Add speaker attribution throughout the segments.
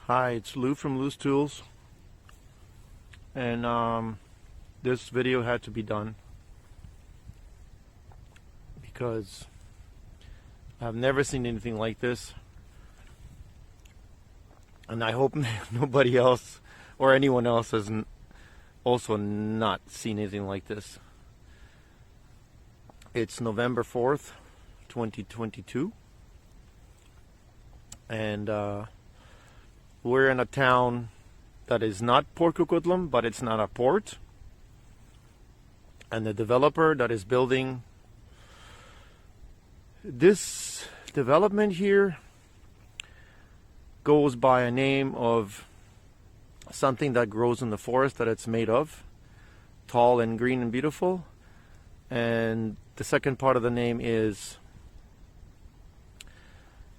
Speaker 1: Hi, it's Lou from Lou's Tools, and this video had to be done because I've never seen anything like this, and I hope nobody else or anyone else has also not seen anything like this. It's November 4th, 2022, and we're in a town that is not Port Coquitlam, but it's not a port. And the developer that is building this development here goes by a name of something that grows in the forest that it's made of, tall and green and beautiful. And the second part of the name is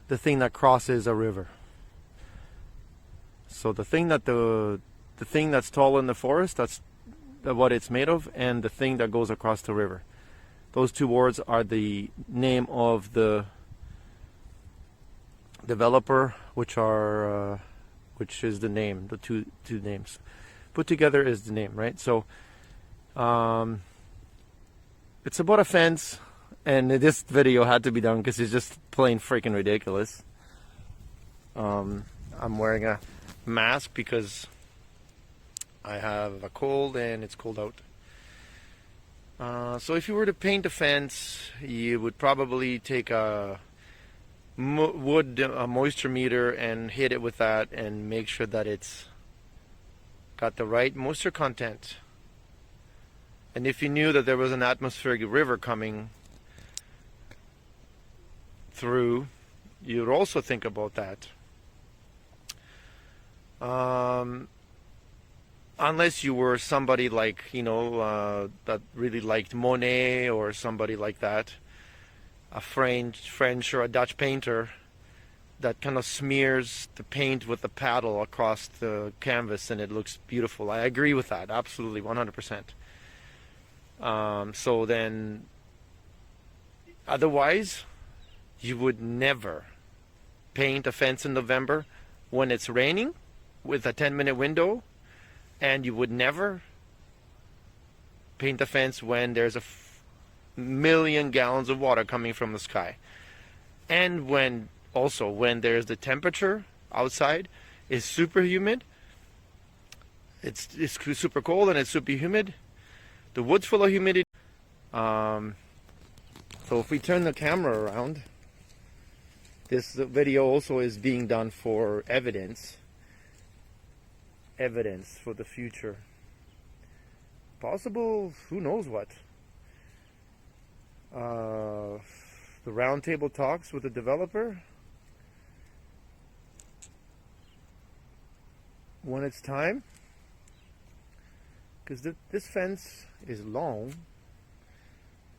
Speaker 1: the thing that crosses a river. So the thing that's tall in the forest, that's what it's made of, and the thing that goes across the river. Those two words are the name of the developer, which is the name. The two names put together is the name, right? So it's about a fence, and this video had to be done because it's just plain freaking ridiculous. I'm wearing a mask because I have a cold and it's cold out. So if you were to paint a fence, you would probably take a moisture meter and hit it with that and make sure that it's got the right moisture content. And if you knew that there was an atmospheric river coming through, you'd also think about that. Unless you were somebody like, that really liked Monet or somebody like that, a French or a Dutch painter that kind of smears the paint with the paddle across the canvas and it looks beautiful. I agree with that, absolutely, 100%. So then, otherwise, you would never paint a fence in November when it's raining with a 10-minute window, and you would never paint the fence when there's a million gallons of water coming from the sky. And when there's the temperature outside is super humid, it's super cold and it's super humid, the wood's full of humidity. So if we turn the camera around, this video also is being done for evidence for the future. Possible, who knows what. The roundtable talks with the developer. When it's time. Because this fence is long.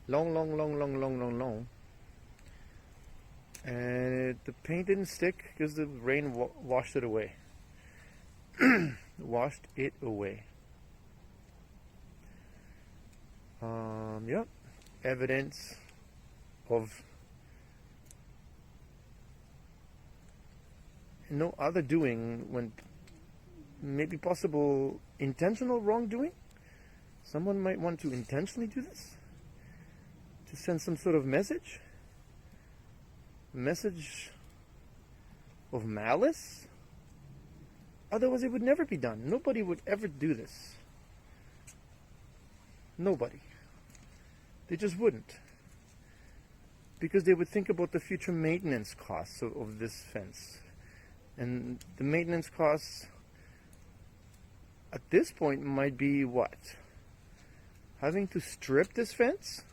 Speaker 1: Long. And the paint didn't stick because the rain washed it away. Washed it away. Yep. Evidence of no other doing, when maybe possible intentional wrongdoing. Someone might want to intentionally do this to send some sort of message of malice. Otherwise it would never be done. Nobody would ever do this. Nobody. They just wouldn't. Because they would think about the future maintenance costs of this fence. And the maintenance costs at this point might be what? Having to strip this fence?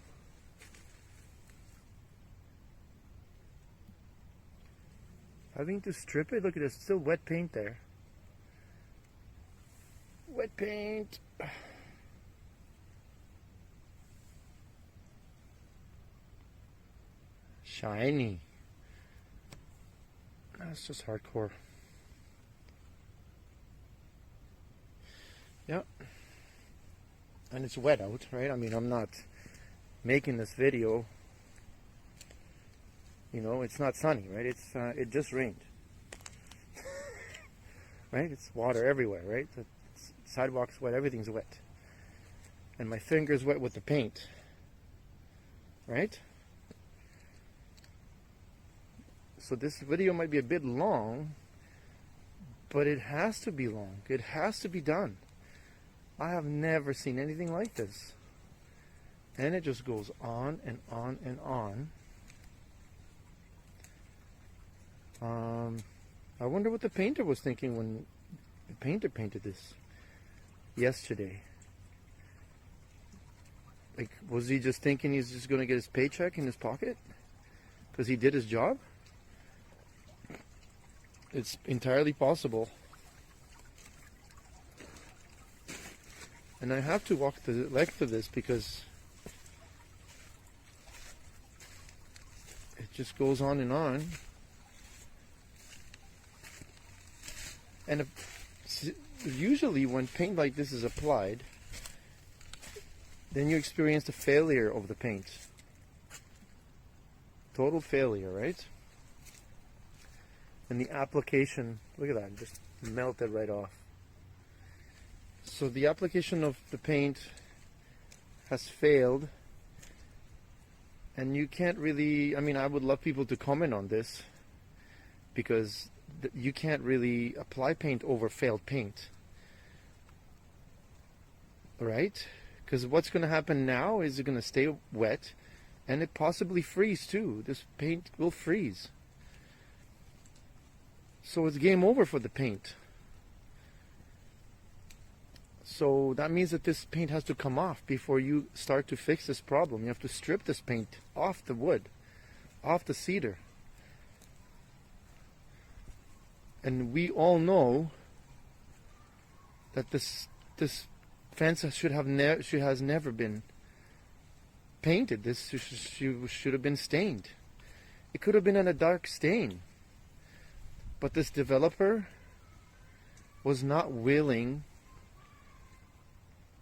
Speaker 1: Having to strip it? Look, there's still wet paint there. Wet paint. Shiny. That's just hardcore. Yep. And it's wet out, right? I mean, I'm not making this video. It's not sunny, right? It just rained. right? It's water everywhere, right? The sidewalk's wet, everything's wet. And my finger's wet with the paint, right? So this video might be a bit long, but it has to be long. It has to be done. I have never seen anything like this. And it just goes on and on and on. I wonder what the painter was thinking when the painter painted this yesterday. Like, was he just thinking he's just going to get his paycheck in his pocket because he did his job? It's entirely possible. And I have to walk the length of this because it just goes on and on. And usually when paint like this is applied, then you experience the failure of the paint. Total failure, right? And the application, look at that, just melted right off. So the application of the paint has failed, and you can't really, I mean, I would love people to comment on this, because you can't really apply paint over failed paint, right? Because what's going to happen now is it's going to stay wet, and it possibly freeze too. This paint will freeze. So it's game over for the paint. So that means that this paint has to come off before you start to fix this problem. You have to strip this paint off the wood, off the cedar. And we all know that this fence has never been painted. This should have been stained. It could have been in a dark stain. But this developer was not willing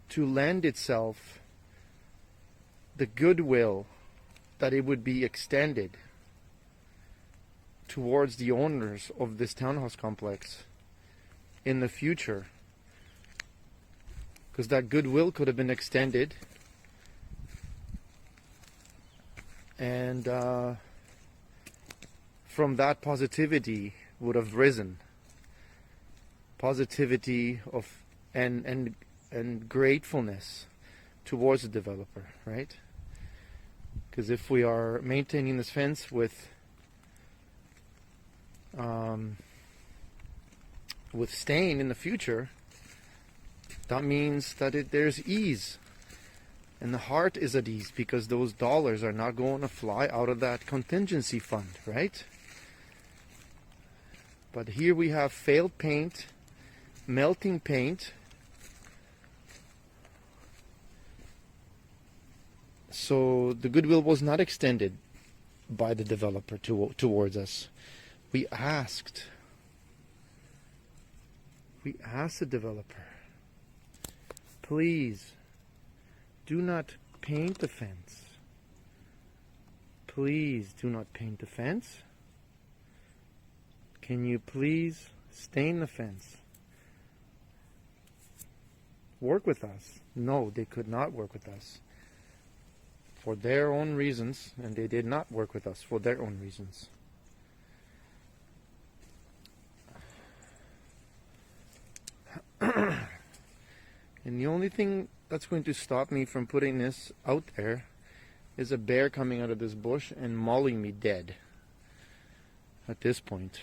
Speaker 1: to lend itself the goodwill that it would be extended towards the owners of this townhouse complex in the future. Because that goodwill could have been extended, and from that positivity would have risen positivity of and gratefulness towards the developer, right? Because if we are maintaining this fence with stain in the future, that means that there's ease, and the heart is at ease, because those dollars are not going to fly out of that contingency fund, right? But here we have failed paint, melting paint. So the goodwill was not extended by the developer towards us. We asked the developer, please do not paint the fence. Please do not paint the fence. Can you please stain the fence? Work with us. No, they could not work with us for their own reasons, and they did not work with us for their own reasons. And the only thing that's going to stop me from putting this out there is a bear coming out of this bush and mauling me dead at this point.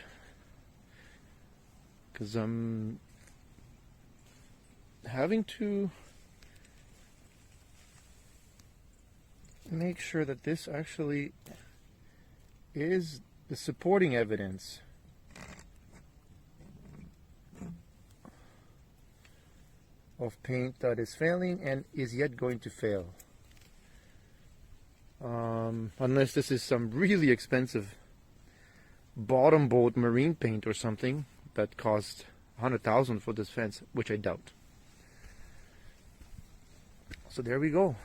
Speaker 1: Because I'm having to make sure that this actually is the supporting evidence of paint that is failing and is yet going to fail. Unless this is some really expensive bottom boat marine paint or something that cost $100,000 for this fence, which I doubt. So there we go.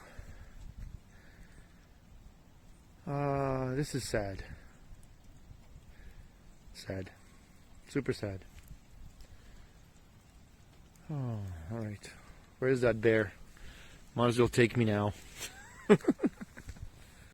Speaker 1: This is sad. Sad. Super sad. Oh, all right. Where's that bear? Might as well take me now.